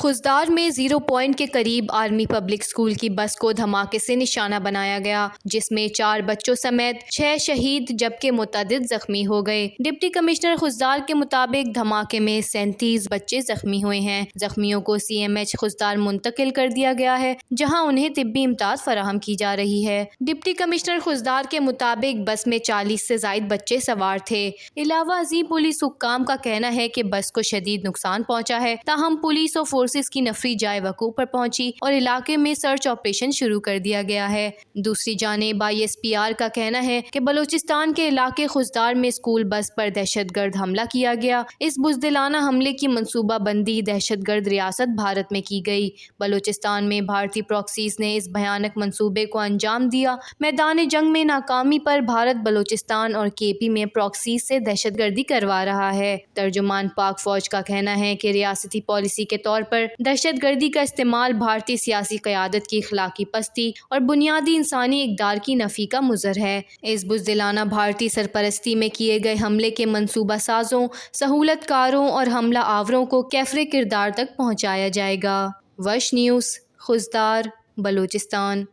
خضدار میں 0 پوائنٹ کے قریب آرمی پبلک اسکول کی بس کو دھماکے سے نشانہ بنایا گیا، جس میں 4 بچوں سمیت 6 شہید جبکہ متعدد زخمی ہو گئے۔ ڈپٹی کمشنر خضدار کے مطابق دھماکے میں 37 بچے زخمی ہوئے ہیں۔ زخمیوں کو CMH خضدار منتقل کر دیا گیا ہے، جہاں انہیں طبی امداد فراہم کی جا رہی ہے۔ ڈپٹی کمشنر خضدار کے مطابق بس میں 40 سے زائد بچے سوار تھے۔ علاوہ ازیں پولیس حکام کا کہنا ہے کہ بس کو شدید نقصان پہنچا ہے، تاہم پولیس اور فورسز کی نفری جائے وقوع پر پہنچی اور علاقے میں سرچ آپریشن شروع کر دیا گیا ہے۔ دوسری جانب ISPR کا کہنا ہے کہ بلوچستان کے علاقے خضدار میں اسکول بس پر دہشت گرد حملہ کیا گیا۔ اس بزدلانہ حملے کی منصوبہ بندی دہشت گرد ریاست بھارت میں کی گئی۔ بلوچستان میں بھارتی پراکسیز نے اس بھیانک منصوبے کو انجام دیا۔ میدان جنگ میں ناکامی پر بھارت بلوچستان اور KP میں پراکسیز سے دہشت گردی کروا رہا ہے۔ ترجمان پاک فوج کا کہنا ہے کہ ریاستی پالیسی کے طور پر دہشت گردی کا استعمال بھارتی سیاسی قیادت کی اخلاقی پستی اور بنیادی انسانی اقدار کی نفی کا مظہر ہے۔ اس بزدلانہ بھارتی سرپرستی میں کیے گئے حملے کے منصوبہ سازوں، سہولت کاروں اور حملہ آوروں کو کیفر کردار تک پہنچایا جائے گا۔ وش نیوز، خضدار، بلوچستان۔